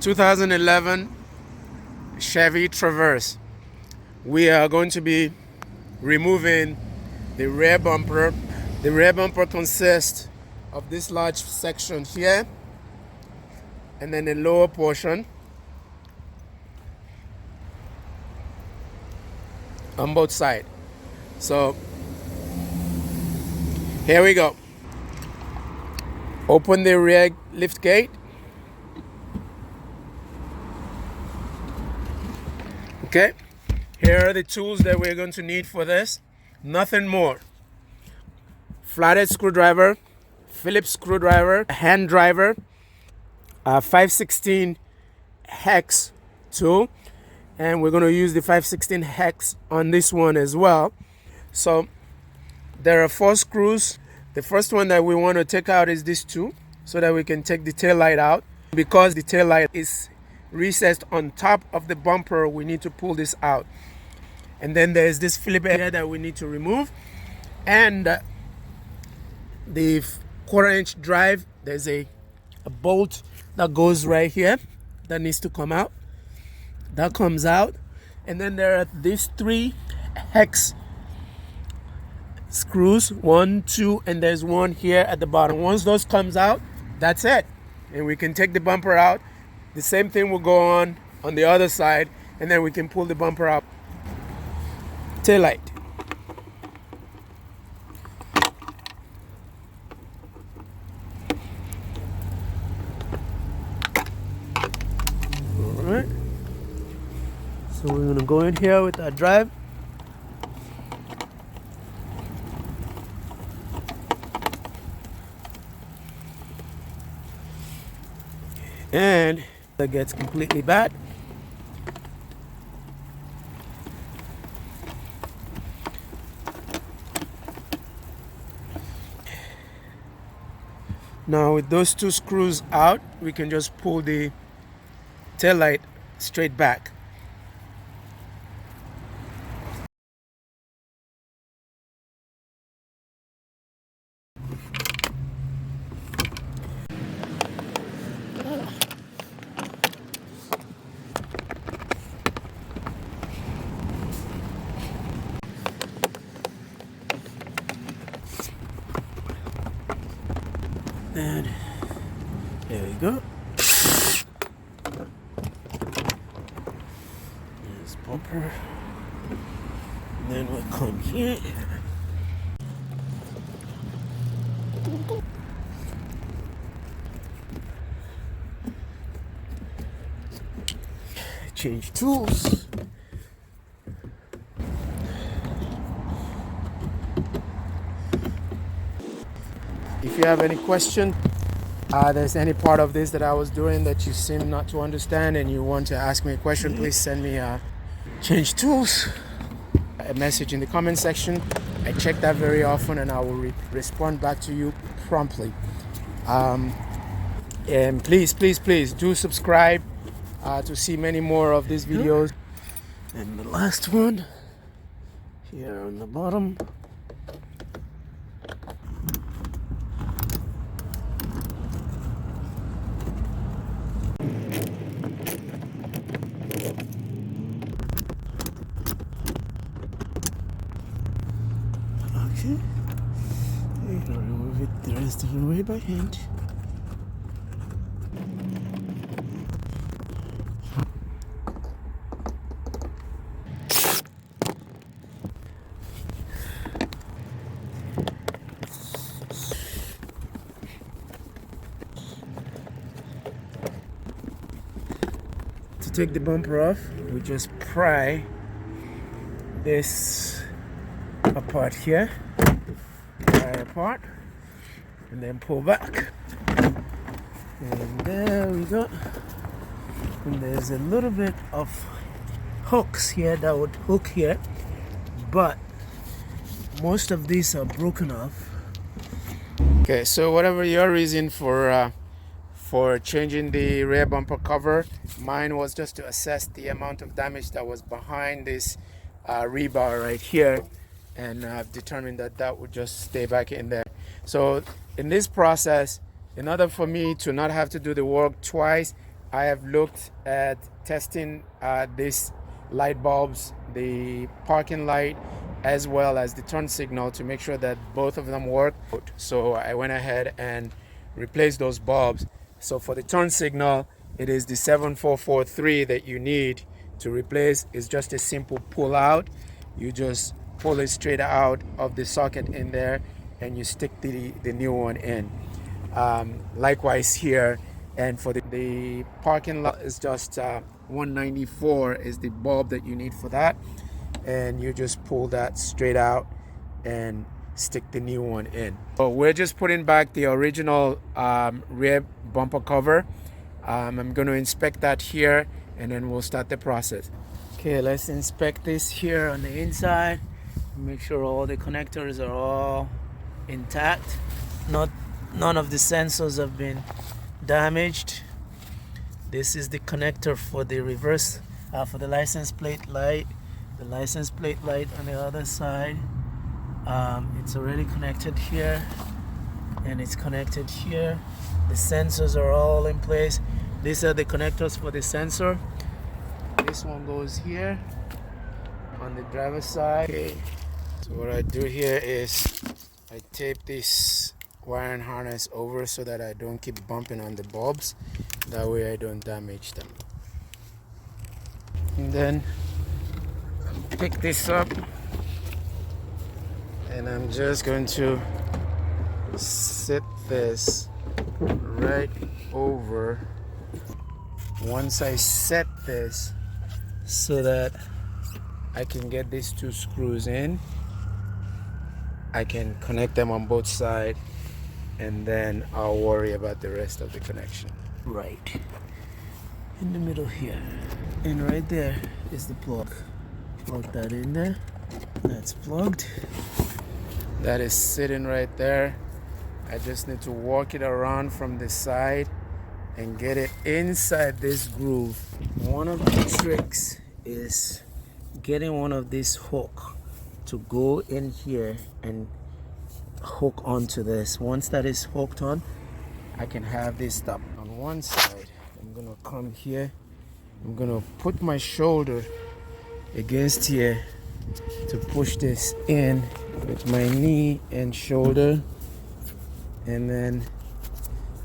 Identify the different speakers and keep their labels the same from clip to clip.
Speaker 1: 2011 Chevy Traverse. We are going to be removing the rear bumper. The rear bumper consists of this large section here and then the lower portion on both sides. So here we go. Open the rear lift gate. Okay, here are the tools that we're going to need for this. Nothing more. Flathead screwdriver, Phillips screwdriver, a hand driver, a 5/16 hex tool, and we're going to use the 5/16 hex on this one as well. So there are 4 screws. The first one that we want to take out is this two, so that we can take the tail light out. Because the tail light is recessed on top of the bumper, we need to pull this out. And then there's this Phillips here that we need to remove, and the 1/4-inch drive. There's a bolt that goes right here that needs to come out. That comes out. And then there are these 3 hex screws, 1, 2, and there's one here at the bottom. Once those comes out, that's it, and we can take the bumper out. The same thing will go on the other side, and then we can pull the bumper out. Tail light. All right. So we're gonna go in here with our drive. And that gets completely bad. Now with those 2 screws out, we can just pull the tail light straight back. And there we go. There's bumper. And then we'll come here. Change tools. If you have any question, there's any part of this that I was doing that you seem not to understand and you want to ask me a question, please send me change tools a message in the comment section. I check that very often and I will respond back to you promptly. And please do subscribe to see many more of these videos. And the last one here on the bottom. Okay, and I'll remove it the rest of the way by hand. To take the bumper off, we just pry this apart here, pry apart, and then pull back. And there we go. And there's a little bit of hooks here that would hook here, but most of these are broken off. Okay, so whatever your reason for changing the rear bumper cover, mine was just to assess the amount of damage that was behind this rebar right here, and I've determined that that would just stay back in there. So in this process, in order for me to not have to do the work twice, I have looked at testing these light bulbs, the parking light as well as the turn signal, to make sure that both of them work. So I went ahead and replaced those bulbs. So for the turn signal, it is the 7443 that you need to replace. It's just a simple pull out. You just pull it straight out of the socket in there and you stick the new one in. Likewise here, and for the parking lot is just 194 is the bulb that you need for that, and you just pull that straight out and stick the new one in. So we're just putting back the original rear bumper cover. I'm going to inspect that here and then we'll start the process. Okay, let's inspect this here on the inside. Make sure all the connectors are all intact. None of the sensors have been damaged. This is the connector for the reverse, for the license plate light. The license plate light on the other side. It's already connected here, and it's connected here. The sensors are all in place. These are the connectors for the sensor. This one goes here on the driver's side. Okay. So what I do here is I tape this wiring harness over so that I don't keep bumping on the bulbs. That way I don't damage them. And then pick this up and I'm just going to sit this right over. Once I set this so that I can get these two screws in, I can connect them on both sides, and then I'll worry about the rest of the connection. Right in the middle here, and right there is the plug. Plug that in there. That's plugged. That is sitting right there. I just need to walk it around from the side and get it inside this groove. One of the tricks is getting one of these hook to go in here and hook onto this. Once that is hooked on, I can have this stop on one side. I'm gonna come here, I'm gonna put my shoulder against here to push this in with my knee and shoulder, and then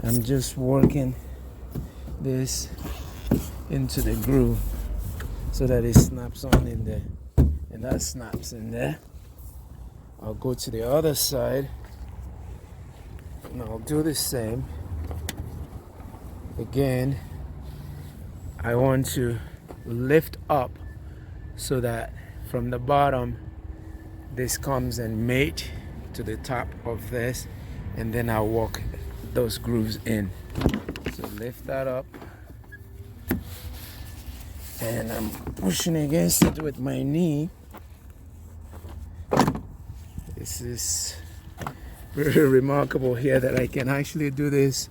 Speaker 1: I'm just working this into the groove so that it snaps on in there, and that snaps in there. I'll go to the other side and I'll do the same. Again, I want to lift up so that from the bottom this comes and mate to the top of this, and then I'll walk those grooves in. So lift that up and I'm pushing against it with my knee. This is very remarkable here that I can actually do this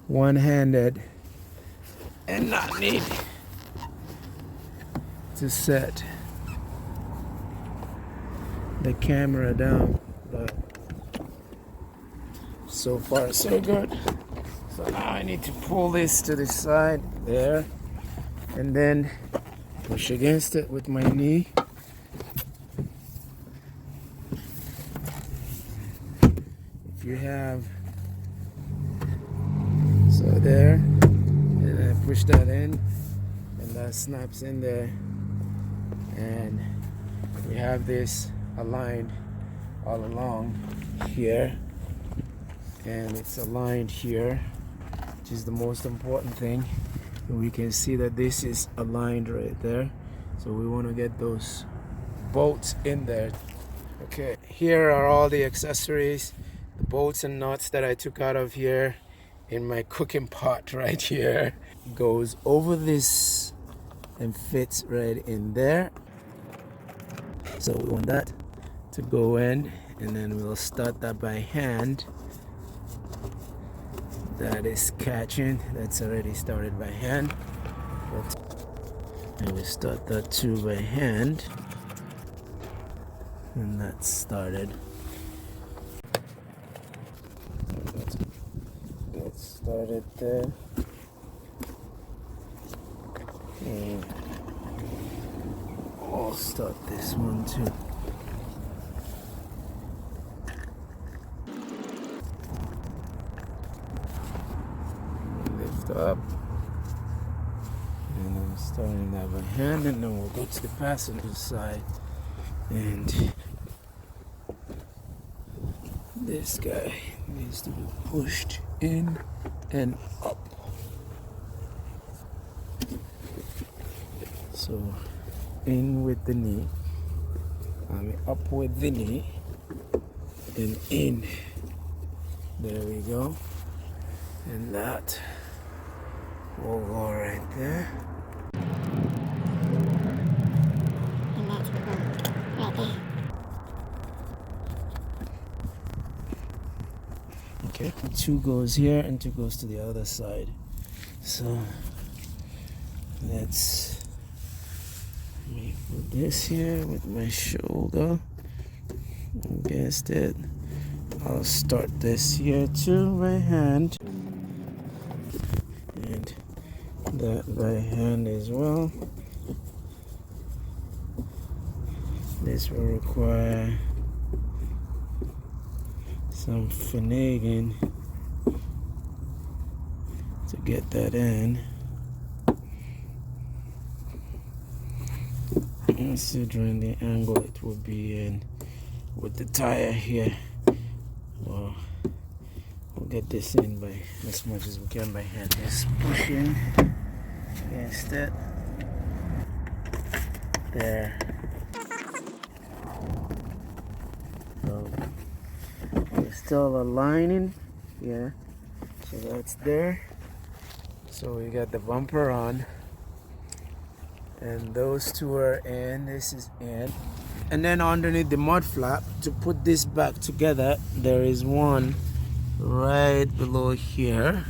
Speaker 1: one-handed and not need to set the camera down, but so far so good. So now I need to pull this to the side there and then push against it with my knee. If you have, so there, and I push that in and that snaps in there, and we have this aligned all along here, and it's aligned here, which is the most important thing. And we can see that this is aligned right there, so we want to get those bolts in there. Okay, here are all the accessories, the bolts and nuts that I took out of here in my cooking pot right here. Goes over this and fits right in there. So we want that to go in, and then we'll start that by hand. That is catching, that's already started by hand. And we start that too by hand, and that's started. Get started there. start this one too. Lift up. And I'm starting that by hand, and then we'll go to the passenger side. And this guy needs to be pushed in and up. So in with the knee, up with the knee, and in. There we go. And that will go right there.
Speaker 2: And that's will go right there.
Speaker 1: Okay, 2 goes here and 2 goes to the other side. So let's put this here with my shoulder against it. I'll start this here too by hand, and that by hand as well. This will require some finagling to get that in. Considering the angle it will be in with the tire here, well, we'll get this in by as much as we can by hand. Just pushing against it. There. So there's still a lining here, so that's there. So we got the bumper on, and those 2 are in. This is in, and then underneath the mud flap, to put this back together, there is one right below here.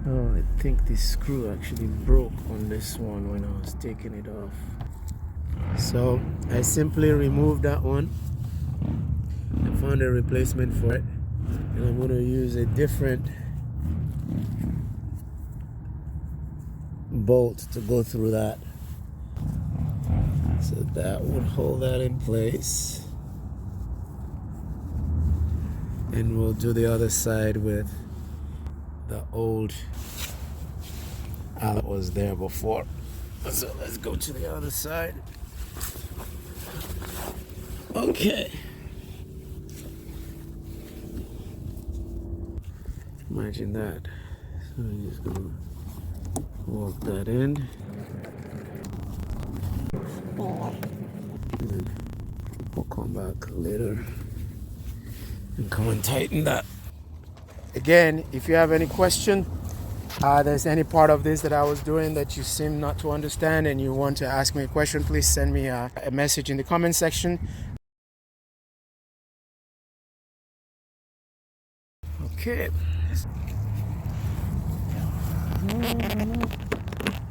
Speaker 1: Oh, I think the screw actually broke on this one when I was taking it off. So I simply removed that one. I found a replacement for it, and I'm going to use a different bolt to go through that. So that would hold that in place, and we'll do the other side with the old that was there before. So let's go to the other side. Okay. Imagine that. So I'm just gonna walk that in. And then we'll come back later and come and tighten that. Again, if you have any question, there's any part of this that I was doing that you seem not to understand and you want to ask me a question, please send me a message in the comment section. Okay.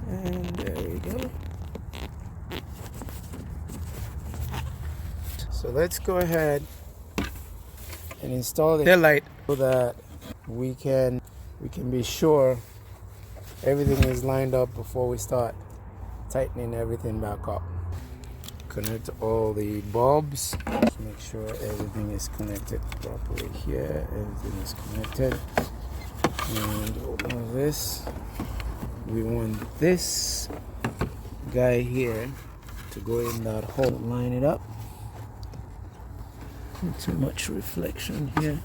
Speaker 1: And there we go. So let's go ahead and install the taillight so that we can be sure everything is lined up before we start tightening everything back up. Connect all the bulbs. Just make sure everything is connected properly here. Everything is connected. And all this, we want this guy here to go in that hole. Line it up. Not too much reflection here.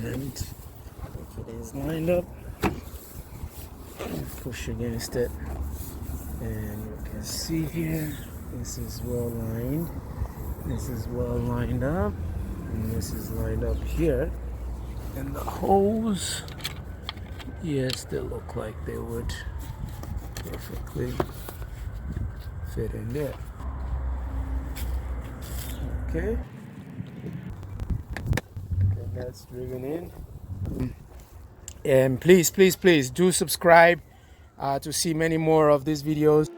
Speaker 1: And if it is lined up, push against it, and you can see here, this is well lined, this is well lined up, and this is lined up here, and the holes, yes, they look like they would perfectly fit in there. Okay, and that's driven in. And please do subscribe to see many more of these videos.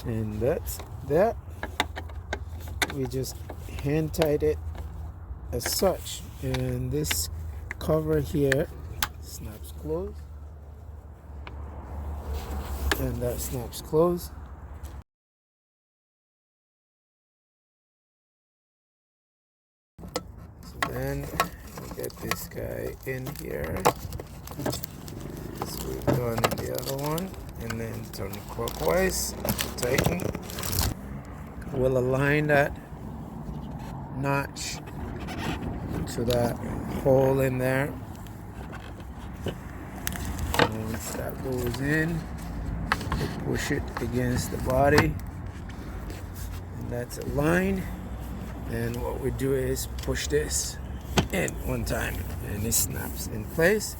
Speaker 1: And that's that. We just hand tight it as such, and this cover here snaps closed, and that snaps closed. So then we get this guy in here, as we've done in the other one, and then turn clockwise, tighten. We'll align that notch to that hole in there. And once that goes in, we push it against the body, and that's aligned. And what we do is push this in one time, and it snaps in place.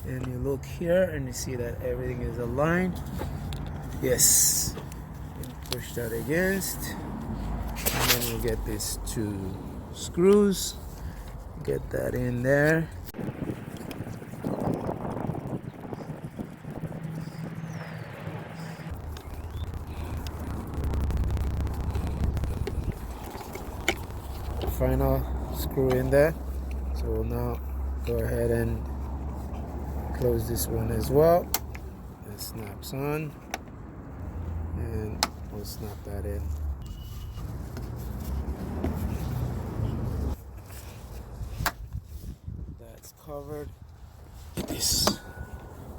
Speaker 1: And you look here and you see that everything is aligned. Yes. And push that against, and then you get these two screws. Get that in there. Final screw in there. So we'll now go ahead and close this one as well. It snaps on, and we'll snap that in. That's covered. This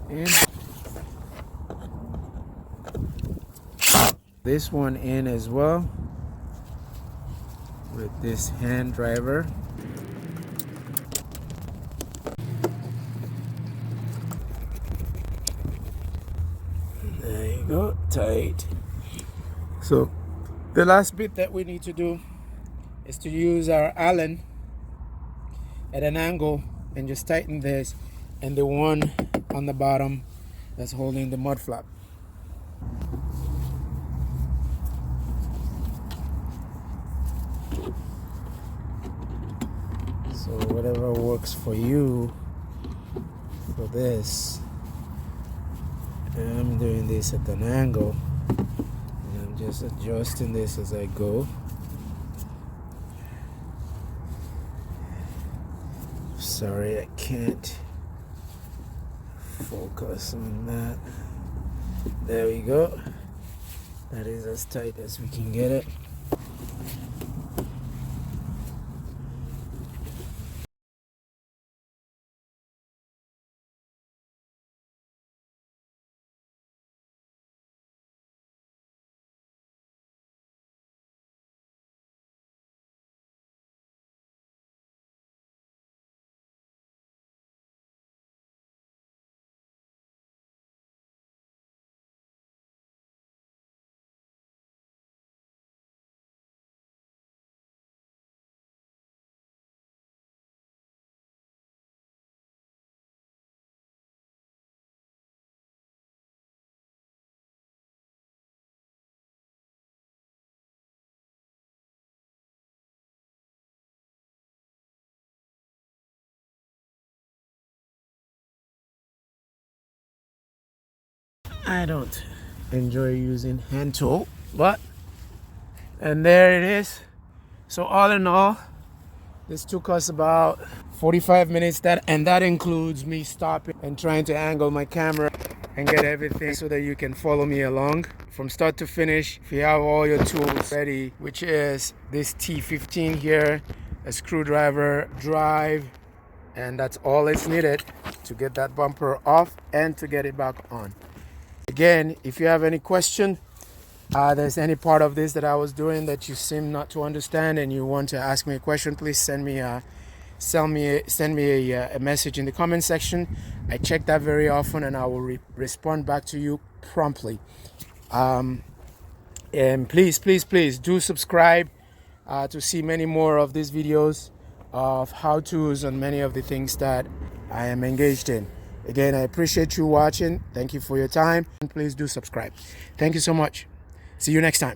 Speaker 1: in. This one in as well with this hand driver. There you go, tight. So the last bit that we need to do is to use our Allen at an angle and just tighten this and the one on the bottom that's holding the mud flap. So whatever works for you for this, I'm doing this at an angle, and I'm just adjusting this as I go. Sorry, I can't focus on that. There we go. That is as tight as we can get it. I don't enjoy using hand tool, but and there it is. So all in all, this took us about 45 minutes, that includes me stopping and trying to angle my camera and get everything so that you can follow me along from start to finish. If you have all your tools ready, which is this T15 here, a screwdriver, drive, and that's all it's needed to get that bumper off and to get it back on. Again, if you have any question, there's any part of this that I was doing that you seem not to understand and you want to ask me a question, please send me a message in the comment section. I check that very often, and I will respond back to you promptly. And please do subscribe to see many more of these videos of how-tos on many of the things that I am engaged in. Again, I appreciate you watching. Thank you for your time. And please do subscribe. Thank you so much. See you next time.